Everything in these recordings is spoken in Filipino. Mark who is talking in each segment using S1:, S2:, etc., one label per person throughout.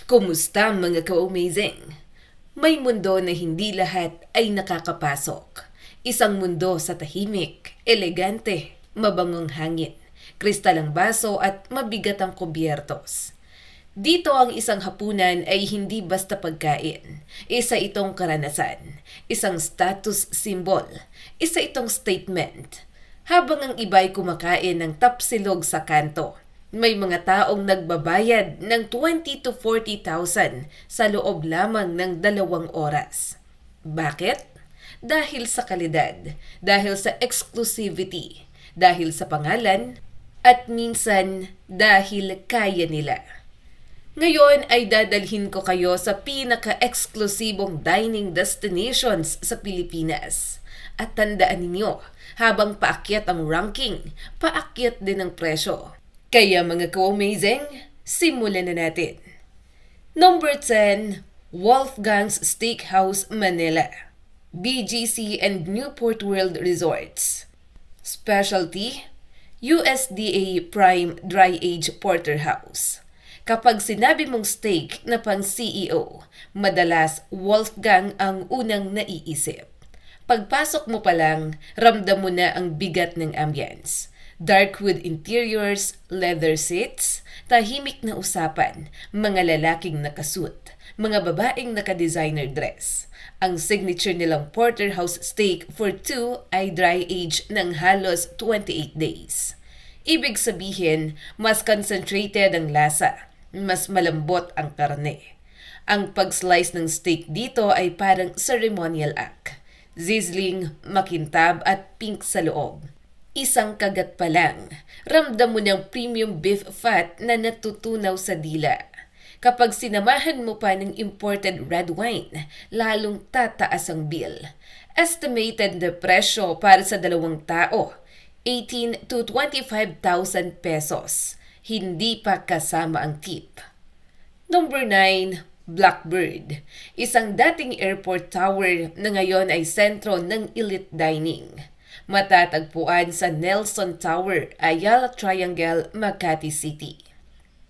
S1: Kumusta mga ka-amazing? May mundo na hindi lahat ay nakakapasok. Isang mundo sa tahimik, elegante, mabangong hangin, kristalang baso at mabigat ang kubyertos. Dito ang isang hapunan ay hindi basta pagkain. Isa itong karanasan, isang status symbol, isa itong statement. Habang ang iba'y kumakain ng tapsilog sa kanto, may mga taong nagbabayad ng 20 to 40,000 sa loob lamang ng 2 oras. Bakit? Dahil sa kalidad, dahil sa exclusivity, dahil sa pangalan, at minsan dahil kaya nila. Ngayon ay dadalhin ko kayo sa pinaka-eksklusibong dining destinations sa Pilipinas. At tandaan ninyo, habang paakyat ang ranking, paakyat din ang presyo. Kaya mga ka-amazing, simulan na natin. Number 10, Wolfgang's Steakhouse, Manila. BGC and Newport World Resorts. Specialty, USDA Prime Dry Age Porterhouse. Kapag sinabi mong steak na pang CEO, madalas Wolfgang ang unang naiisip. Pagpasok mo pa lang, ramdam mo na ang bigat ng ambience. Dark wood interiors, leather seats, tahimik na usapan, mga lalaking nakasuit, mga babaeng naka-designer dress. Ang signature nilang porterhouse steak for 2 ay dry age ng halos 28 days. Ibig sabihin, mas concentrated ang lasa, mas malambot ang karne. Ang pag-slice ng steak dito ay parang ceremonial act. Sizzling, makintab at pink sa loob. Isang kagat pa lang, ramdam mo ng premium beef fat na natutunaw sa dila. Kapag sinamahan mo pa ng imported red wine, lalong tataas ang bill. Estimated na presyo para sa 2 tao, 18 to 25,000 pesos. Hindi pa kasama ang tip. Number 9, Blackbird. Isang dating airport tower na ngayon ay sentro ng elite dining. Matatagpuan sa Nelson Tower, Ayala Triangle, Makati City.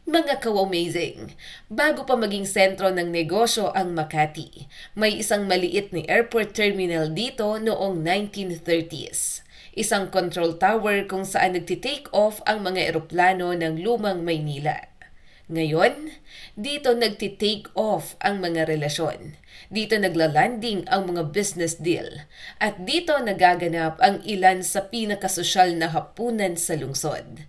S1: Mga ka-amazing, bago pa maging sentro ng negosyo ang Makati, may isang maliit na airport terminal dito noong 1930s. Isang control tower kung saan nagtitake off ang mga eroplano ng lumang Maynila. Ngayon, dito nagtitake off ang mga relasyon. Dito naglalanding ang mga business deal. At dito nagaganap ang ilan sa pinakasosyal na hapunan sa lungsod.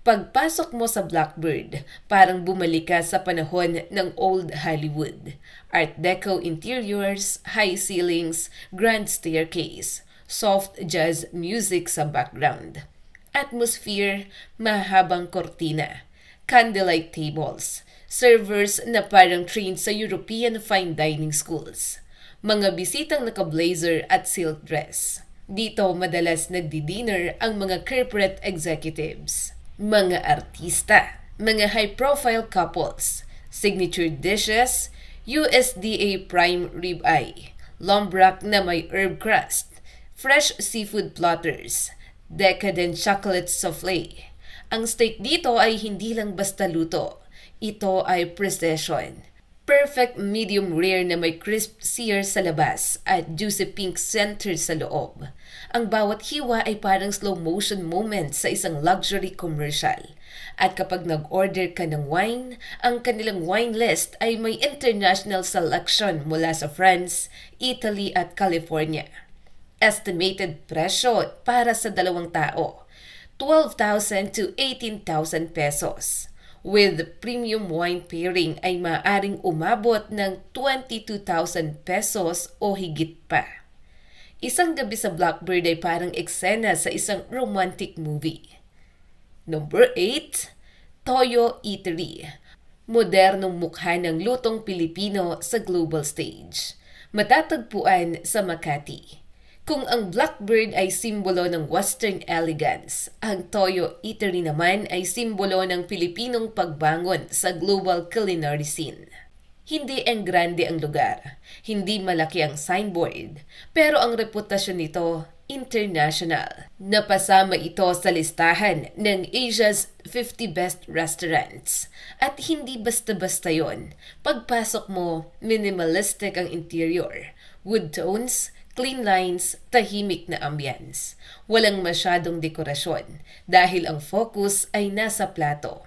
S1: Pagpasok mo sa Blackbird, parang bumalik ka sa panahon ng Old Hollywood. Art Deco interiors, high ceilings, grand staircase, soft jazz music sa background. Atmosphere, mahabang kortina, candlelight tables, servers na parang trained sa European fine dining schools, mga bisitang naka-blazer at silk dress. Dito madalas nagdi-dinner ang mga corporate executives, mga artista, mga high-profile couples, signature dishes, USDA prime ribeye, lumbrak na may herb crust, fresh seafood platters, decadent chocolate souffle. Ang steak dito ay hindi lang basta luto. Ito ay precision. Perfect medium rare na may crisp sear sa labas at juicy pink center sa loob. Ang bawat hiwa ay parang slow motion moment sa isang luxury commercial. At kapag nag-order ka ng wine, ang kanilang wine list ay may international selection mula sa France, Italy at California. Estimated presyo para sa 2 tao, 12,000 to 18,000 pesos. With premium wine pairing ay maaaring umabot ng 22,000 pesos o higit pa. Isang gabi sa Blackbird ay parang eksena sa isang romantic movie. Number 8, Toyo Eatery. Modernong mukha ng lutong Pilipino sa global stage. Matatagpuan sa Makati. Kung ang Blackbird ay simbolo ng Western elegance, ang Toyo Eatery naman ay simbolo ng Pilipinong pagbangon sa global culinary scene. Hindi grande ang lugar, hindi malaki ang signboard, pero ang reputasyon nito International. Napasama ito sa listahan ng Asia's 50 Best Restaurants. At hindi basta-basta yon. Pagpasok mo, minimalistic ang interior. Wood tones, clean lines, tahimik na ambience. Walang masyadong dekorasyon dahil ang focus ay nasa plato.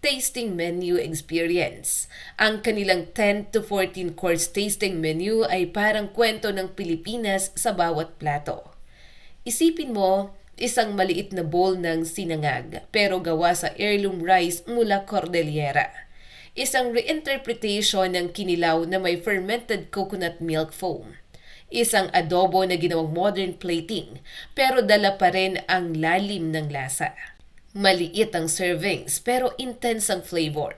S1: Tasting menu experience. Ang kanilang 10 to 14 course tasting menu ay parang kwento ng Pilipinas sa bawat plato. Isipin mo, isang maliit na bowl ng sinangag pero gawa sa heirloom rice mula Cordillera. Isang reinterpretation ng kinilaw na may fermented coconut milk foam. Isang adobo na ginawang modern plating pero dala pa rin ang lalim ng lasa. Maliit ang servings pero intense ang flavor.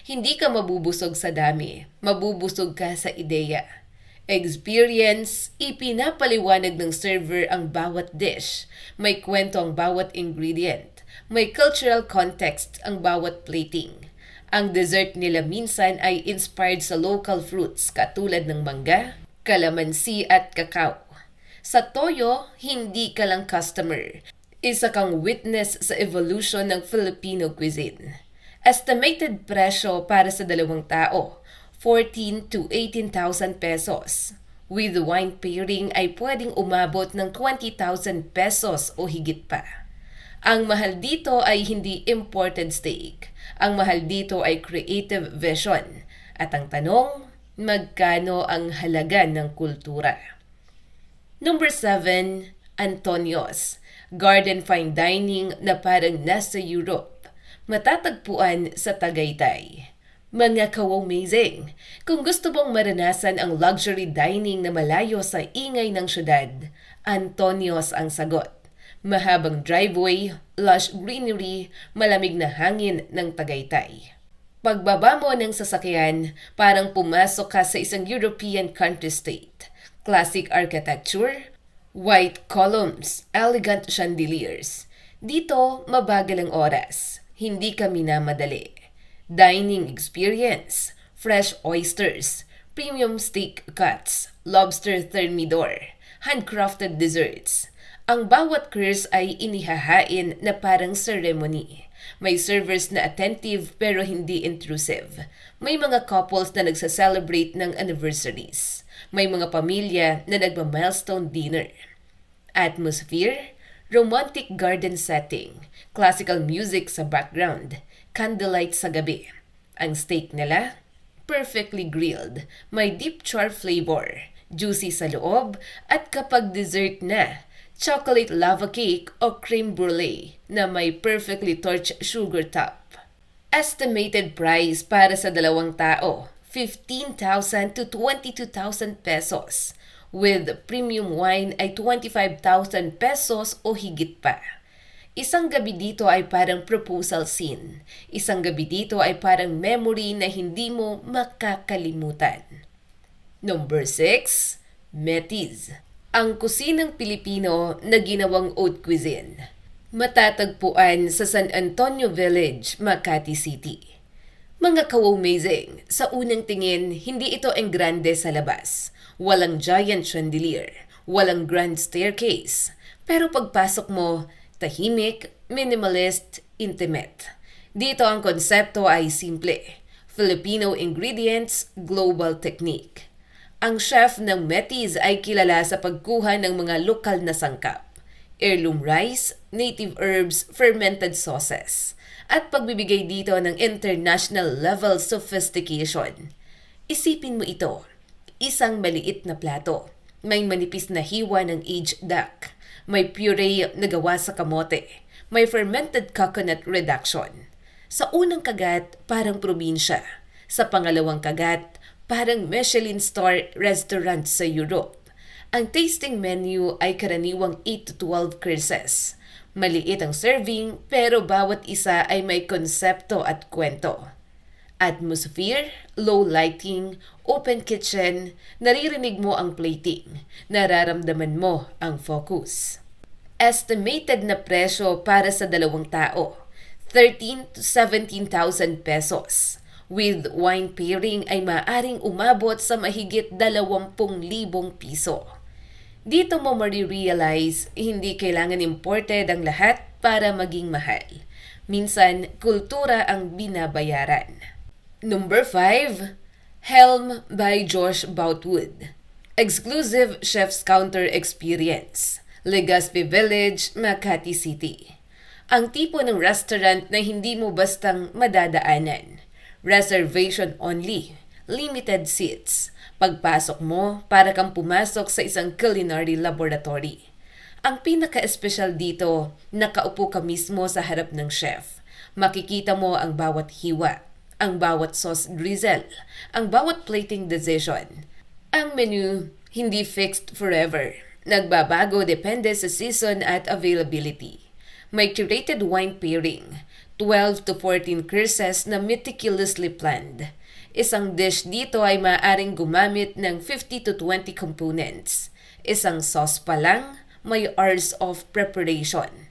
S1: Hindi ka mabubusog sa dami, mabubusog ka sa ideya. Experience, ipinapaliwanag ng server ang bawat dish. May kwento ang bawat ingredient. May cultural context ang bawat plating. Ang dessert nila minsan ay inspired sa local fruits katulad ng mangga, kalamansi at kakao. Sa toyo, hindi ka lang customer. Isa kang witness sa evolution ng Filipino cuisine. Estimated presyo para sa 2 tao, 14 to 18,000 pesos. With wine pairing ay pwedeng umabot ng 20,000 pesos o higit pa. Ang mahal dito ay hindi imported steak. Ang mahal dito ay creative vision. At ang tanong, magkano ang halaga ng kultura? Number 7, Antonio's. Garden fine dining na parang nasa Europe. Matatagpuan sa Tagaytay. Mga ka-amazing! Kung gusto mong maranasan ang luxury dining na malayo sa ingay ng syudad, Antonio's ang sagot. Mahabang driveway, lush greenery, malamig na hangin ng Tagaytay. Pagbaba mo ng sasakyan, parang pumasok ka sa isang European country state. Classic architecture, white columns, elegant chandeliers. Dito, mabagal ang oras. Hindi ka minamadali. Dining experience, fresh oysters, premium steak cuts, lobster thermidor, handcrafted desserts. Ang bawat course ay inihahain na parang ceremony. May servers na attentive pero hindi intrusive. May mga couples na nagsa-celebrate ng anniversaries. May mga pamilya na nagma-milestone dinner. Atmosphere, romantic garden setting, classical music sa background, candlelight sa gabi. Ang steak nila, perfectly grilled, may deep char flavor, juicy sa loob, at kapag dessert na, chocolate lava cake o creme brulee na may perfectly torched sugar top. Estimated price para sa 2 tao, 15,000 to 22,000 pesos. With premium wine ay 25,000 pesos o higit pa. Isang gabi dito ay parang proposal scene. Isang gabi dito ay parang memory na hindi mo makakalimutan. Number 6, Metis. Ang kusinang Pilipino na ginawang haute cuisine. Matatagpuan sa San Antonio Village, Makati City. Mga ka-amazing, sa unang tingin, hindi ito ang grande sa labas. Walang giant chandelier, walang grand staircase. Pero pagpasok mo, tahimik, minimalist, intimate. Dito ang konsepto ay simple. Filipino ingredients, global technique. Ang chef ng Metis ay kilala sa pagkuha ng mga lokal na sangkap. Heirloom rice, native herbs, fermented sauces. At pagbibigay dito ng international level sophistication. Isipin mo ito. Isang maliit na plato. May manipis na hiwa ng aged duck. May puree na gawa sa kamote. May fermented coconut reduction. Sa unang kagat, parang probinsya. Sa pangalawang kagat, parang Michelin star restaurant sa Europe. Ang tasting menu ay karaniwang 8 to 12 courses. Maliit ang serving pero bawat isa ay may konsepto at kwento. Atmosphere, low lighting, open kitchen, naririnig mo ang plating, nararamdaman mo ang focus. Estimated na presyo para sa 2 tao, 13 to 17,000 pesos. With wine pairing ay maaring umabot sa mahigit 20,000 piso. Dito mo marirealize, hindi kailangan imported ang lahat para maging mahal. Minsan, kultura ang binabayaran. Number 5, Helm by Josh Boutwood. Exclusive Chef's Counter Experience. Legazpi Village, Makati City. Ang tipo ng restaurant na hindi mo bastang madadaanan. Reservation only. Limited seats. Pagpasok mo, para kang pumasok sa isang culinary laboratory. Ang pinaka-espesyal dito, nakaupo ka mismo sa harap ng chef. Makikita mo ang bawat hiwa, ang bawat sauce drizzle, ang bawat plating decision. Ang menu, hindi fixed forever. Nagbabago depende sa season at availability. May curated wine pairing, 12 to 14 courses na meticulously planned. Isang dish dito ay maaaring gumamit ng 50 to 20 components. Isang sauce pa lang, may hours of preparation.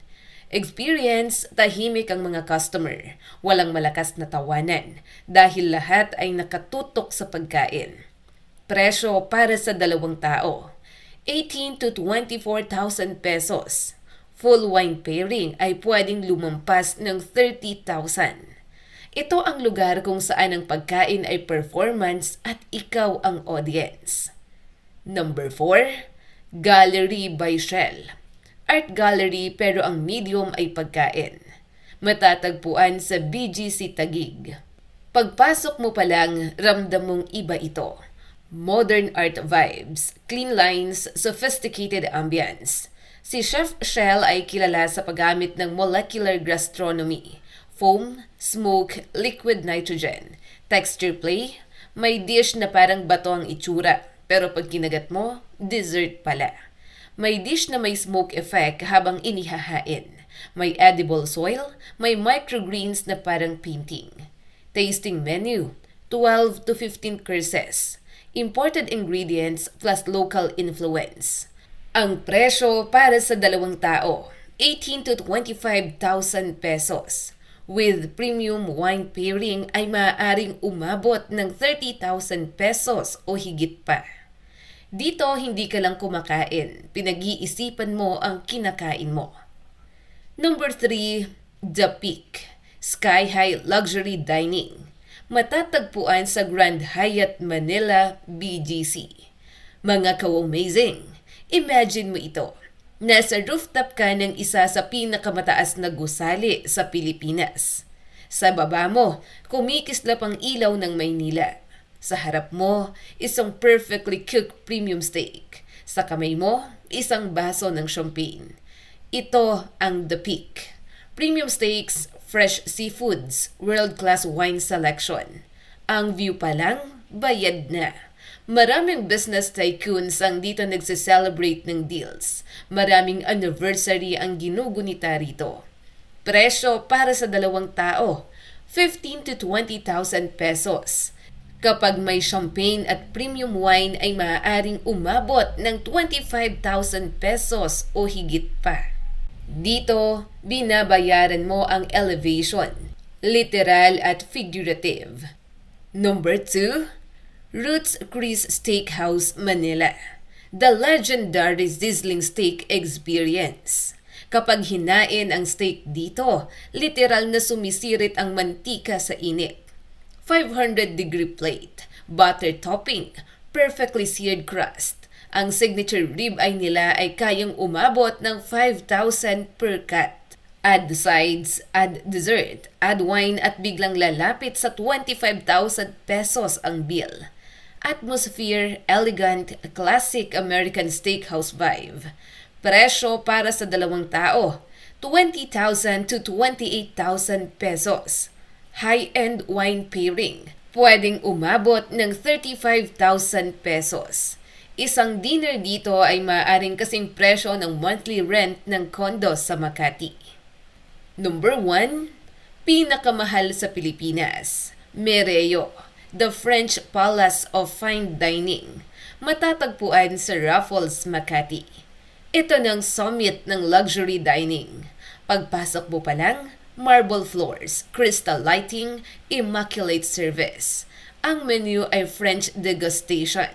S1: Experience, tahimik ang mga customer. Walang malakas na tawanan dahil lahat ay nakatutok sa pagkain. Presyo para sa 2 tao, 18 to 24,000 pesos. Full wine pairing ay pwedeng lumampas ng 30,000. Ito ang lugar kung saan ang pagkain ay performance at ikaw ang audience. Number 4, Gallery by Shell. Art gallery pero ang medium ay pagkain. Matatagpuan sa BGC Taguig. Pagpasok mo pa lang, ramdam mong iba ito. Modern art vibes, clean lines, sophisticated ambience. Si Chef Shell ay kilala sa paggamit ng molecular gastronomy, foam, smoke, liquid nitrogen, texture play. May dish na parang bato ang itsura, pero pag kinagat mo, dessert pala. May dish na may smoke effect habang inihahain. May edible soil, may microgreens na parang painting. Tasting menu, 12 to 15 courses. Imported ingredients plus local influence. Ang presyo para sa 2 tao, 18 to 25,000 pesos. With premium wine pairing ay maaaring umabot ng 30,000 pesos o higit pa. Dito hindi ka lang kumakain, pinag-iisipan mo ang kinakain mo. Number 3, The Peak, Sky High Luxury Dining. Matatagpuan sa Grand Hyatt Manila, BGC. Mga ka-amazing! Imagine mo ito. Nasa rooftop ka ng isa sa pinakamataas na gusali sa Pilipinas. Sa baba mo, kumikislap ang ilaw ng Maynila. Sa harap mo, isang perfectly cooked premium steak. Sa kamay mo, isang baso ng champagne. Ito ang The Peak. Premium steaks, fresh seafoods, world-class wine selection. Ang view pa lang, bayad na. Maraming business tycoons ang dito nagse-celebrate ng deals. Maraming anniversary ang ginugunita rito. Presyo para sa 2 tao, 15 to 20,000 pesos. Kapag may champagne at premium wine ay maaaring umabot ng 25,000 pesos o higit pa. Dito, binabayaran mo ang elevation, literal at figurative. Number 2, Roots Chris Steakhouse, Manila. The legendary sizzling steak experience. Kapag hinain ang steak dito, literal na sumisirit ang mantika sa init. 500-degree plate, butter topping, perfectly seared crust. Ang signature ribeye nila ay kayang umabot ng 5,000 per cut. Add sides, add dessert, add wine at biglang lalapit sa 25,000 pesos ang bill. Atmosphere, elegant, classic American steakhouse vibe. Presyo para sa 2 tao, 20,000 to 28,000 pesos. High-end wine pairing, pwedeng umabot ng 35,000 pesos. Isang dinner dito ay maaaring kasing presyo ng monthly rent ng condo sa Makati. Number 1, pinakamahal sa Pilipinas, Mereo, the French Palace of Fine Dining. Matatagpuan sa Raffles, Makati. Ito ng summit ng luxury dining. Pagpasok mo pa lang, marble floors, crystal lighting, immaculate service. Ang menu ay French degustation,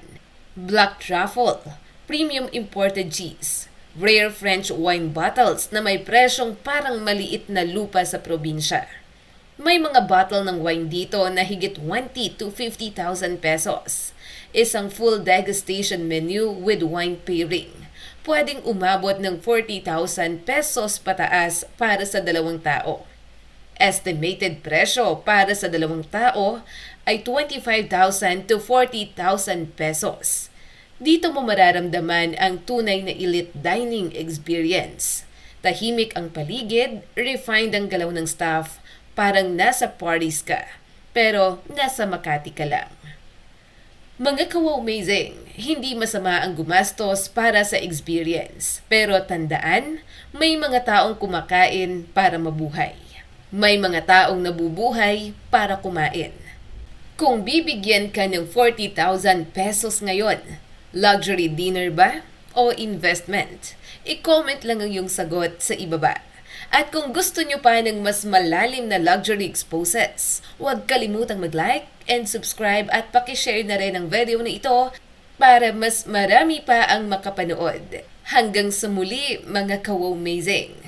S1: black truffle, premium imported cheese, rare French wine bottles na may presyong parang maliit na lupa sa probinsya. May mga bottle ng wine dito na higit 20 to 50,000 pesos. Isang full degustation menu with wine pairing. Pwedeng umabot ng 40,000 pesos pataas para sa 2 tao. Estimated presyo para sa 2 tao ay 25,000 to 40,000 pesos. Dito mo mararamdaman ang tunay na elite dining experience. Tahimik ang paligid, refined ang galaw ng staff, parang nasa parties ka, pero nasa Makati ka lang. Mga ka-Wowmazing, hindi masama ang gumastos para sa experience. Pero tandaan, may mga taong kumakain para mabuhay. May mga taong nabubuhay para kumain. Kung bibigyan ka ng 40,000 pesos ngayon, luxury dinner ba o investment? I-comment lang ang iyong sagot sa ibaba. At kung gusto nyo pa ng mas malalim na luxury exposes, huwag kalimutang mag-like and subscribe at pakishare na rin ang video na ito para mas marami pa ang makapanood. Hanggang sa muli mga ka-Wowmazing!